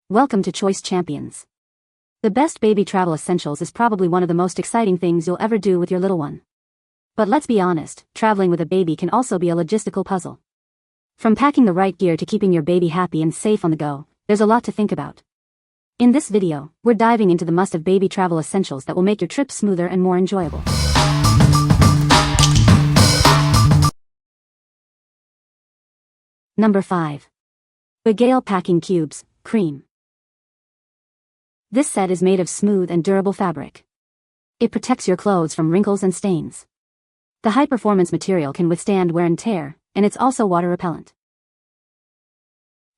Welcome to Choice Champions. The best baby travel essentials is probably one of the most exciting things you'll ever do with your little one. But let's be honest, traveling with a baby can also be a logistical puzzle. From packing the right gear to keeping your baby happy and safe on the go, there's a lot to think about. In this video, we're diving into the must-have baby travel essentials that will make your trip smoother and more enjoyable. Number 5. BAGAIL Packing Cubes, Cream. This set is made of smooth and durable fabric. It protects your clothes from wrinkles and stains. The high-performance material can withstand wear and tear, and it's also water-repellent.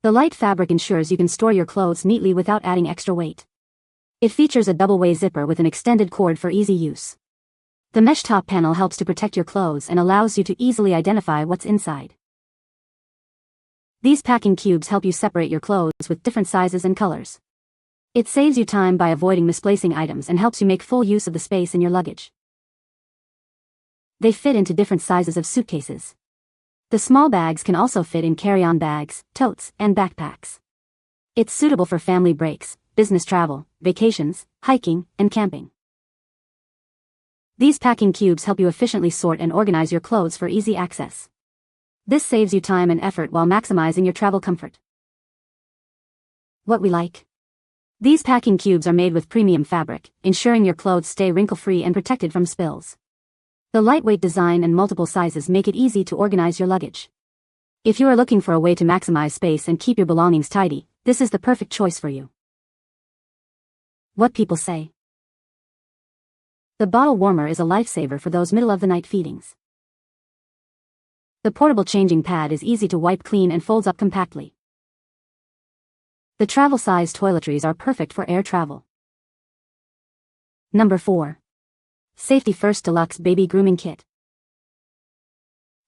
The light fabric ensures you can store your clothes neatly without adding extra weight. It features a double-way zipper with an extended cord for easy use. The mesh top panel helps to protect your clothes and allows you to easily identify what's inside. These packing cubes help you separate your clothes with different sizes and colors. It saves you time by avoiding misplacing items and helps you make full use of the space in your luggage. They fit into different sizes of suitcases. The small bags can also fit in carry-on bags, totes, and backpacks. It's suitable for family breaks, business travel, vacations, hiking, and camping. These packing cubes help you efficiently sort and organize your clothes for easy access. This saves you time and effort while maximizing your travel comfort. What we like. These packing cubes are made with premium fabric, ensuring your clothes stay wrinkle-free and protected from spills. The lightweight design and multiple sizes make it easy to organize your luggage. If you are looking for a way to maximize space and keep your belongings tidy, this is the perfect choice for you. What people say. The bottle warmer is a lifesaver for those middle-of-the-night feedings. The portable changing pad is easy to wipe clean and folds up compactly. The travel-size toiletries are perfect for air travel. Number 4. Safety First Deluxe Baby Grooming Kit.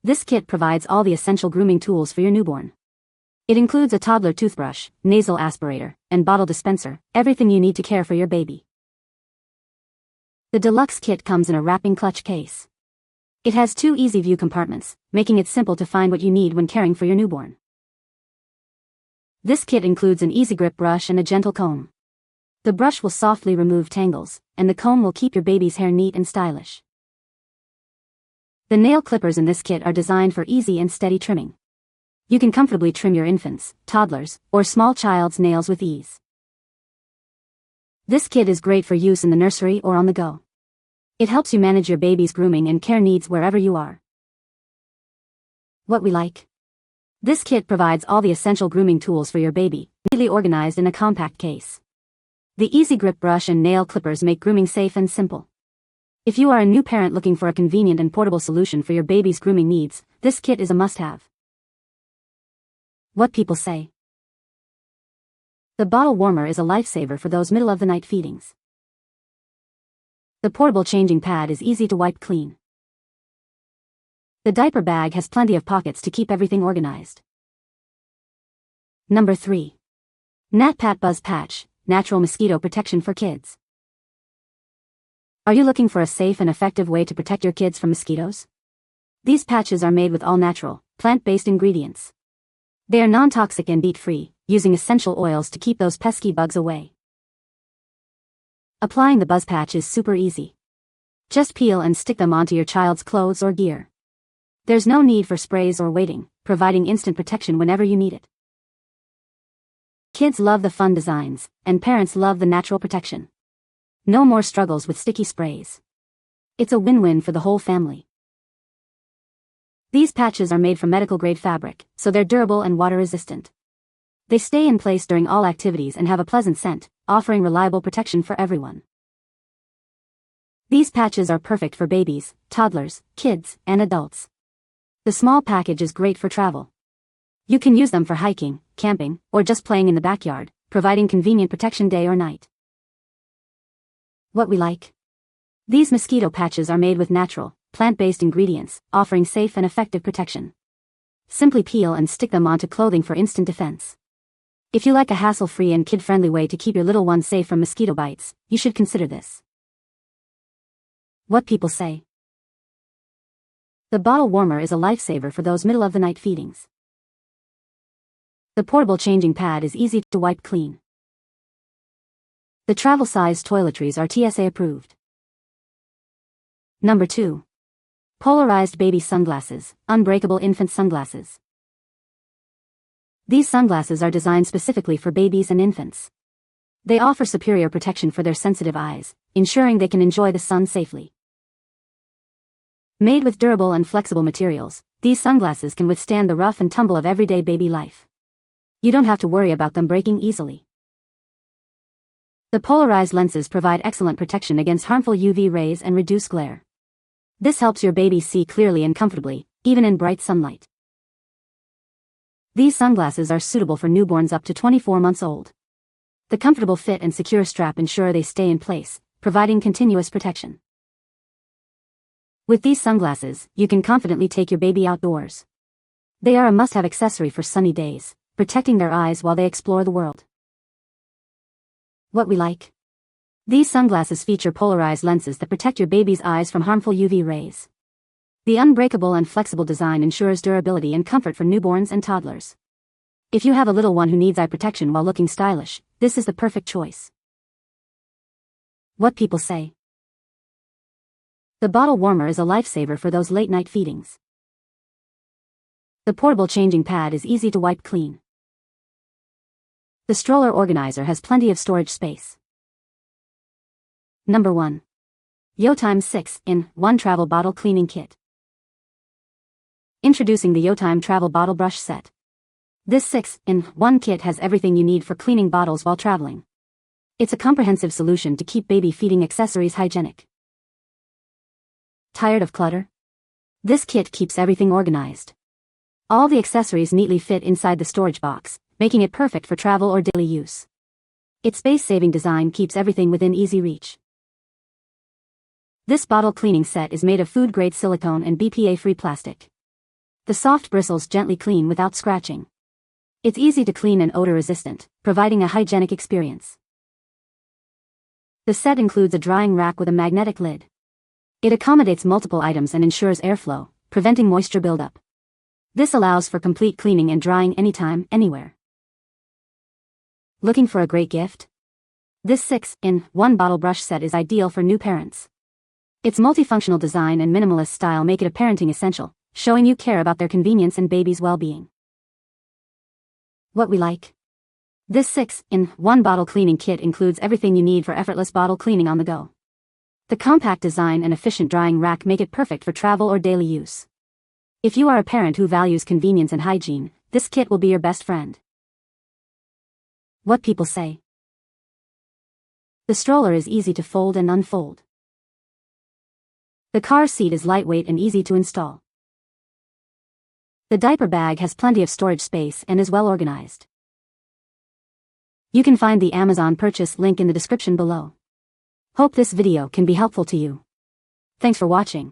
This kit provides all the essential grooming tools for your newborn. It includes a toddler toothbrush, nasal aspirator, and bottle dispenser, everything you need to care for your baby. The Deluxe kit comes in a wrapping clutch case. It has 2 easy-view compartments, making it simple to find what you need when caring for your newborn. This kit includes an easy grip brush and a gentle comb. The brush will softly remove tangles, and the comb will keep your baby's hair neat and stylish. The nail clippers in this kit are designed for easy and steady trimming. You can comfortably trim your infants, toddlers, or small child's nails with ease. This kit is great for use in the nursery or on the go. It helps you manage your baby's grooming and care needs wherever you are. What we like. This kit provides all the essential grooming tools for your baby, neatly organized in a compact case. The easy grip brush and nail clippers make grooming safe and simple. If you are a new parent looking for a convenient and portable solution for your baby's grooming needs, this kit is a must-have. What people say. The bottle warmer is a lifesaver for those middle-of-the-night feedings. The portable changing pad is easy to wipe clean. The diaper bag has plenty of pockets to keep everything organized. Number 3. NATPAT Buzz Patch, Natural Mosquito Protection for Kids. Are you looking for a safe and effective way to protect your kids from mosquitoes? These patches are made with all-natural, plant-based ingredients. They are non-toxic and beet-free, using essential oils to keep those pesky bugs away. Applying the buzz patch is super easy. Just peel and stick them onto your child's clothes or gear. There's no need for sprays or waiting, providing instant protection whenever you need it. Kids love the fun designs, and parents love the natural protection. No more struggles with sticky sprays. It's a win-win for the whole family. These patches are made from medical-grade fabric, so they're durable and water-resistant. They stay in place during all activities and have a pleasant scent, offering reliable protection for everyone. These patches are perfect for babies, toddlers, kids, and adults. The small package is great for travel. You can use them for hiking, camping, or just playing in the backyard, providing convenient protection day or night. What we like. These mosquito patches are made with natural, plant-based ingredients, offering safe and effective protection. Simply peel and stick them onto clothing for instant defense. If you like a hassle-free and kid-friendly way to keep your little one safe from mosquito bites, you should consider this. What people say. The bottle warmer is a lifesaver for those middle-of-the-night feedings. The portable changing pad is easy to wipe clean. The travel-sized toiletries are TSA approved. Number 2. Polarized baby sunglasses, Unbreakable infant sunglasses. These sunglasses are designed specifically for babies and infants. They offer superior protection for their sensitive eyes, ensuring they can enjoy the sun safely. Made with durable and flexible materials, these sunglasses can withstand the rough and tumble of everyday baby life. You don't have to worry about them breaking easily. The polarized lenses provide excellent protection against harmful UV rays and reduce glare. This helps your baby see clearly and comfortably, even in bright sunlight. These sunglasses are suitable for newborns up to 24 months old. The comfortable fit and secure strap ensure they stay in place, providing continuous protection. With these sunglasses, you can confidently take your baby outdoors. They are a must-have accessory for sunny days, protecting their eyes while they explore the world. What we like? These sunglasses feature polarized lenses that protect your baby's eyes from harmful UV rays. The unbreakable and flexible design ensures durability and comfort for newborns and toddlers. If you have a little one who needs eye protection while looking stylish, this is the perfect choice. What people say. The bottle warmer is a lifesaver for those late-night feedings. The portable changing pad is easy to wipe clean. The stroller organizer has plenty of storage space. Number 1. YOTIME 6-in-1 Travel Bottle Cleaning Kit. Introducing the YOTIME Travel Bottle Brush Set. This 6-in-1 kit has everything you need for cleaning bottles while traveling. It's a comprehensive solution to keep baby feeding accessories hygienic. Tired of clutter? This kit keeps everything organized. All the accessories neatly fit inside the storage box, making it perfect for travel or daily use. Its space-saving design keeps everything within easy reach. This bottle cleaning set is made of food-grade silicone and BPA-free plastic. The soft bristles gently clean without scratching. It's easy to clean and odor-resistant, providing a hygienic experience. The set includes a drying rack with a magnetic lid. It accommodates multiple items and ensures airflow, preventing moisture buildup. This allows for complete cleaning and drying anytime, anywhere. Looking for a great gift? This 6-in-1 bottle brush set is ideal for new parents. Its multifunctional design and minimalist style make it a parenting essential, showing you care about their convenience and baby's well-being. What we like? This 6-in-1 bottle cleaning kit includes everything you need for effortless bottle cleaning on the go. The compact design and efficient drying rack make it perfect for travel or daily use. If you are a parent who values convenience and hygiene, this kit will be your best friend. What people say. The stroller is easy to fold and unfold. The car seat is lightweight and easy to install. The diaper bag has plenty of storage space and is well organized. You can find the Amazon purchase link in the description below. Hope this video can be helpful to you. Thanks for watching.